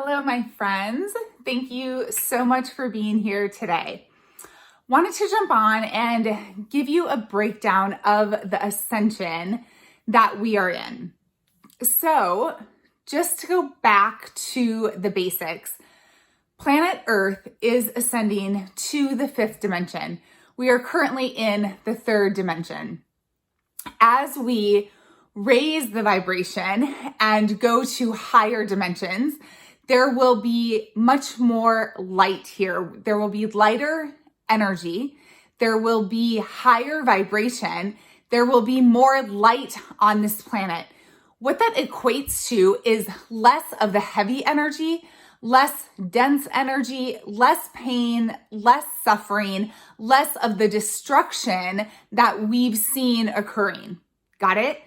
Hello, my friends. Thank you so much for being here today. Wanted to jump on and give you a breakdown of the ascension that we are in. So, just to go back to the basics, planet Earth is ascending to the fifth dimension. We are currently in the third dimension. As we raise the vibration and go to higher dimensions, there will be much more light here. There will be lighter energy. There will be higher vibration. There will be more light on this planet. What that equates to is less of the heavy energy, less dense energy, less pain, less suffering, less of the destruction that we've seen occurring. Got it?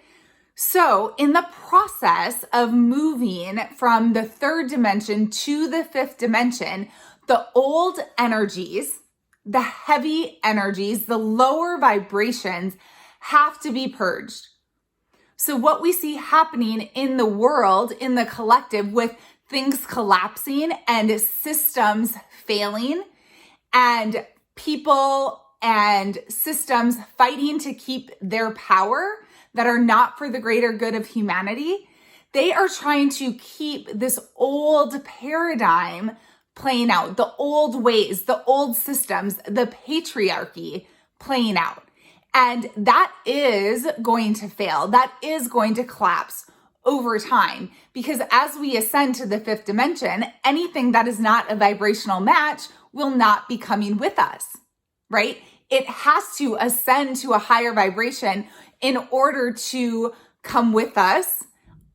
So in the process of moving from the third dimension to the fifth dimension, the old energies, the heavy energies, the lower vibrations have to be purged. So what we see happening in the world, in the collective, with things collapsing and systems failing and people and systems fighting to keep their power that are not for the greater good of humanity, they are trying to keep this old paradigm playing out, the old ways, the old systems, the patriarchy playing out. And that is going to fail. That is going to collapse over time, because as we ascend to the fifth dimension, anything that is not a vibrational match will not be coming with us, right? It has to ascend to a higher vibration in order to come with us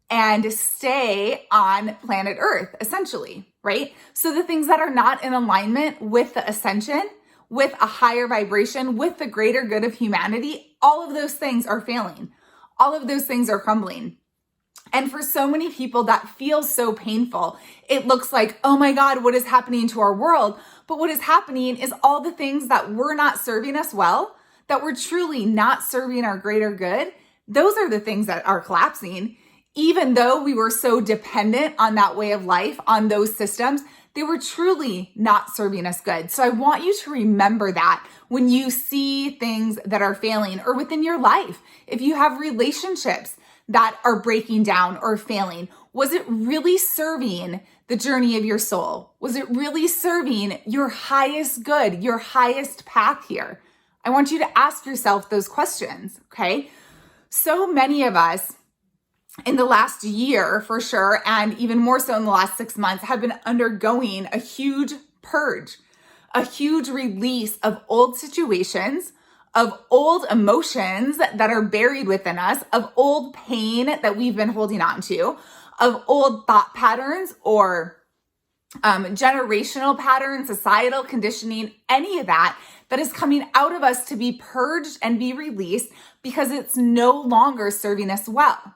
and stay on planet Earth, essentially, right? So the things that are not in alignment with the ascension, with a higher vibration, with the greater good of humanity, all of those things are failing. All of those things are crumbling. And for so many people, that feels so painful. It looks like, oh my God, what is happening to our world? But what is happening is all the things that were not serving us well, that were truly not serving our greater good, those are the things that are collapsing. Even though we were so dependent on that way of life, on those systems, they were truly not serving us good. So I want you to remember that when you see things that are failing, or within your life, if you have relationships that are breaking down or failing, was it really serving the journey of your soul? Was it really serving your highest good, your highest path here? I want you to ask yourself those questions, okay? So many of us in the last year, for sure, and even more so in the last 6 months, have been undergoing a huge purge, a huge release of old situations, of old emotions that are buried within us, of old pain that we've been holding on to, of old thought patterns or generational patterns, societal conditioning, any of that is coming out of us to be purged and be released because it's no longer serving us well.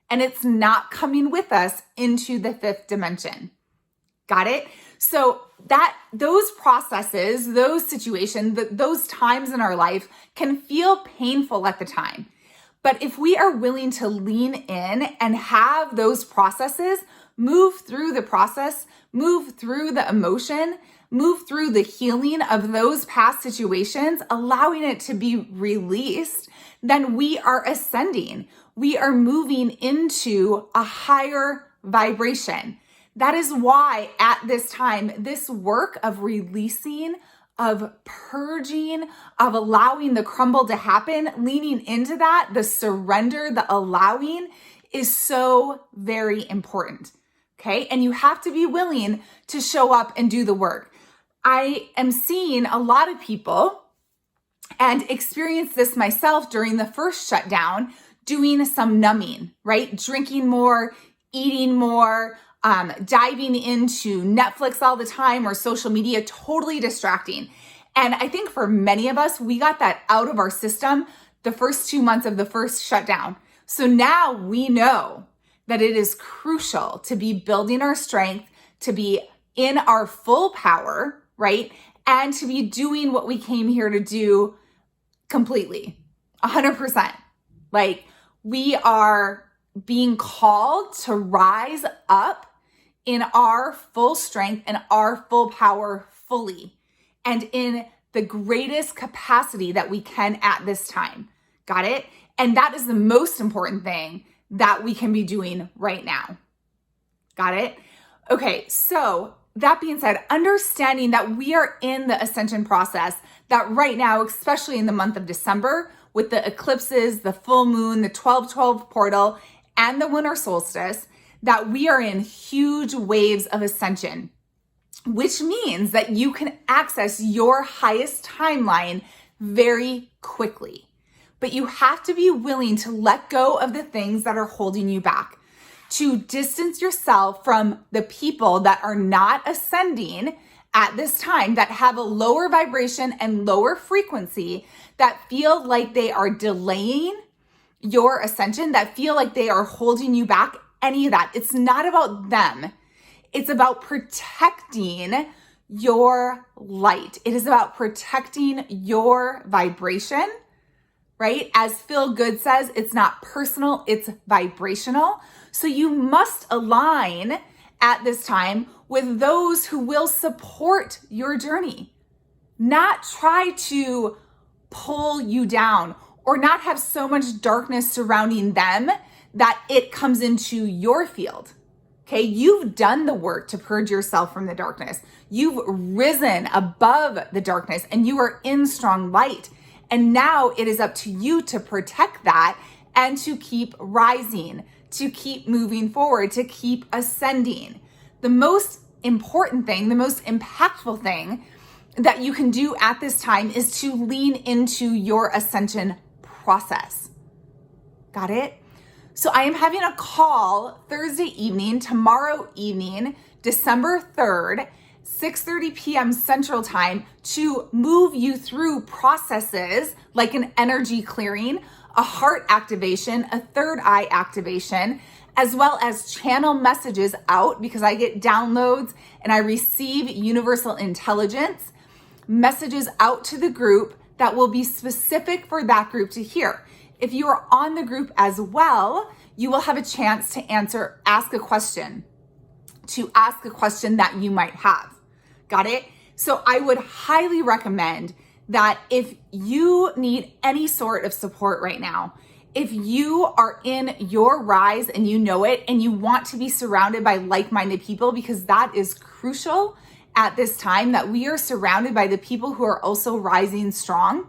And it's not coming with us into the fifth dimension. Got it? So those processes, those situations, those times in our life can feel painful at the time. But if we are willing to lean in and have those processes, move through the process, move through the emotion, move through the healing of those past situations, allowing it to be released, then we are ascending. We are moving into a higher vibration. That is why at this time, this work of releasing, of purging, of allowing the crumble to happen, leaning into that, the surrender, the allowing is so very important. Okay. And you have to be willing to show up and do the work. I am seeing a lot of people, and experienced this myself during the first shutdown, doing some numbing, right? Drinking more, eating more, diving into Netflix all the time or social media, totally distracting. And I think for many of us, we got that out of our system the first 2 months of the first shutdown. So now we know that it is crucial to be building our strength, to be in our full power, right? And to be doing what we came here to do completely, 100%. Like, we are being called to rise up in our full strength and our full power fully and in the greatest capacity that we can at this time. Got it? And that is the most important thing that we can be doing right now. Got it? Okay, so that being said, understanding that we are in the ascension process, that right now, especially in the month of December, with the eclipses, the full moon, the 12/12 portal, and the winter solstice, that we are in huge waves of ascension, which means that you can access your highest timeline very quickly. But you have to be willing to let go of the things that are holding you back, to distance yourself from the people that are not ascending at this time, that have a lower vibration and lower frequency, that feel like they are delaying your ascension, that feel like they are holding you back, any of that. It's not about them. It's about protecting your light. It is about protecting your vibration, right? As Phil Good says, it's not personal, it's vibrational. So you must align at this time with those who will support your journey, not try to pull you down or not have so much darkness surrounding them that it comes into your field. Okay, you've done the work to purge yourself from the darkness. You've risen above the darkness and you are in strong light. And now it is up to you to protect that and to keep rising, to keep moving forward, to keep ascending. The most important thing, the most impactful thing that you can do at this time is to lean into your ascension process. Got it? So I am having a call Thursday evening, tomorrow evening, December 3rd, 6:30 p.m. Central Time, to move you through processes like an energy clearing, a heart activation, a third eye activation, as well as channel messages out, because I get downloads and I receive universal intelligence messages out to the group that will be specific for that group to hear. If you are on the group as well, you will have a chance to ask a question that you might have. Got it? So I would highly recommend that if you need any sort of support right now, if you are in your rise and you know it and you want to be surrounded by like-minded people, because that is crucial at this time, that we are surrounded by the people who are also rising strong,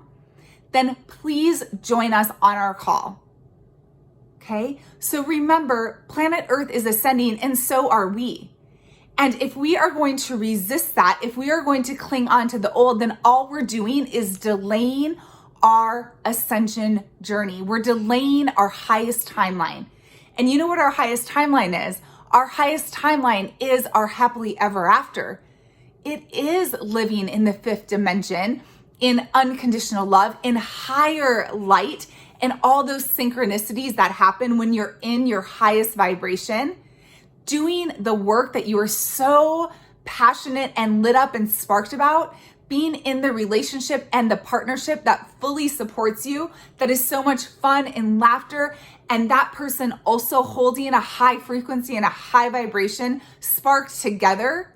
then please join us on our call. Okay? So remember, planet Earth is ascending and so are we. And if we are going to resist that, if we are going to cling on to the old, then all we're doing is delaying our ascension journey. We're delaying our highest timeline. And you know what our highest timeline is? Our highest timeline is our happily ever after. It is living in the fifth dimension, in unconditional love, in higher light, and all those synchronicities that happen when you're in your highest vibration, doing the work that you are so passionate and lit up and sparked about, being in the relationship and the partnership that fully supports you, that is so much fun and laughter, and that person also holding a high frequency and a high vibration, sparked together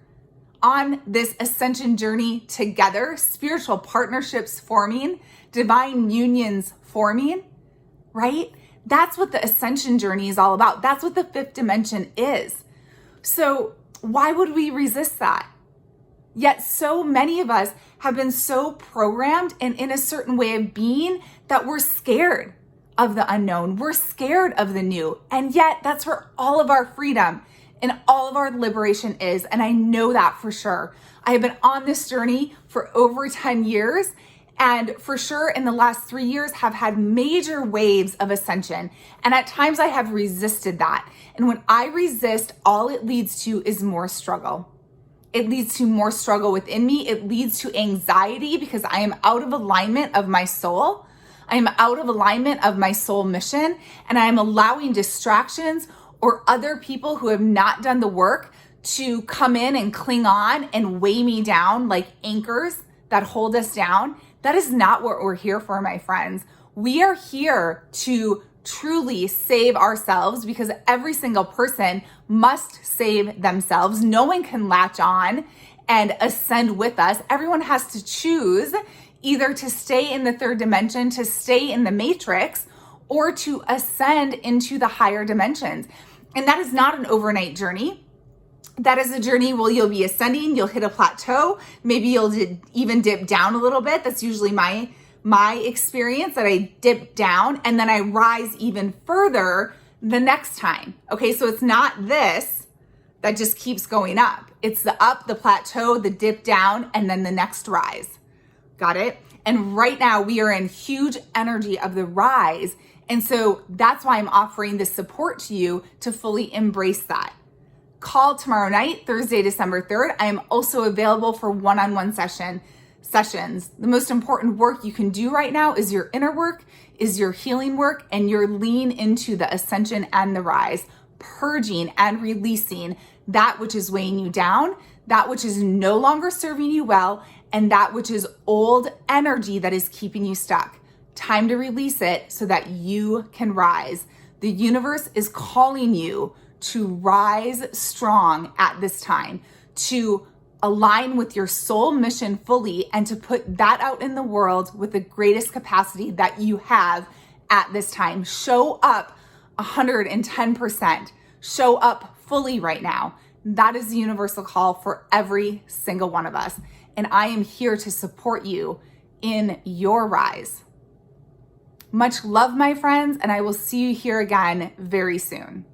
on this ascension journey together, spiritual partnerships forming, divine unions forming, right? That's what the ascension journey is all about. That's what the fifth dimension is. So why would we resist that? Yet so many of us have been so programmed and in a certain way of being that we're scared of the unknown. We're scared of the new. And yet that's where all of our freedom and all of our liberation is. And I know that for sure. I have been on this journey for over 10 years. And for sure, in the last 3 years, have had major waves of ascension. And at times I have resisted that. And when I resist, all it leads to is more struggle. It leads to more struggle within me. It leads to anxiety because I am out of alignment of my soul. I am out of alignment of my soul mission. And I am allowing distractions or other people who have not done the work to come in and cling on and weigh me down like anchors that hold us down. That is not what we're here for, my friends. We are here to truly save ourselves, because every single person must save themselves. No one can latch on and ascend with us. Everyone has to choose either to stay in the third dimension, to stay in the matrix, or to ascend into the higher dimensions. And that is not an overnight journey. That is a journey where you'll be ascending, you'll hit a plateau, maybe you'll even dip down a little bit. That's usually my experience, that I dip down and then I rise even further the next time. Okay, so it's not this that just keeps going up. It's the up, the plateau, the dip down, and then the next rise. Got it? And right now we are in huge energy of the rise. And so that's why I'm offering this support to you to fully embrace that. Call tomorrow night, Thursday, December 3rd. I am also available for one-on-one sessions. The most important work you can do right now is your inner work, is your healing work, and your lean into the ascension and the rise, purging and releasing that which is weighing you down, that which is no longer serving you well, and that which is old energy that is keeping you stuck. Time to release it so that you can rise. The universe is calling you to rise strong at this time, to align with your soul mission fully, and to put that out in the world with the greatest capacity that you have at this time. Show up 110%. Show up fully right now. That is the universal call for every single one of us. And I am here to support you in your rise. Much love, my friends, and I will see you here again very soon.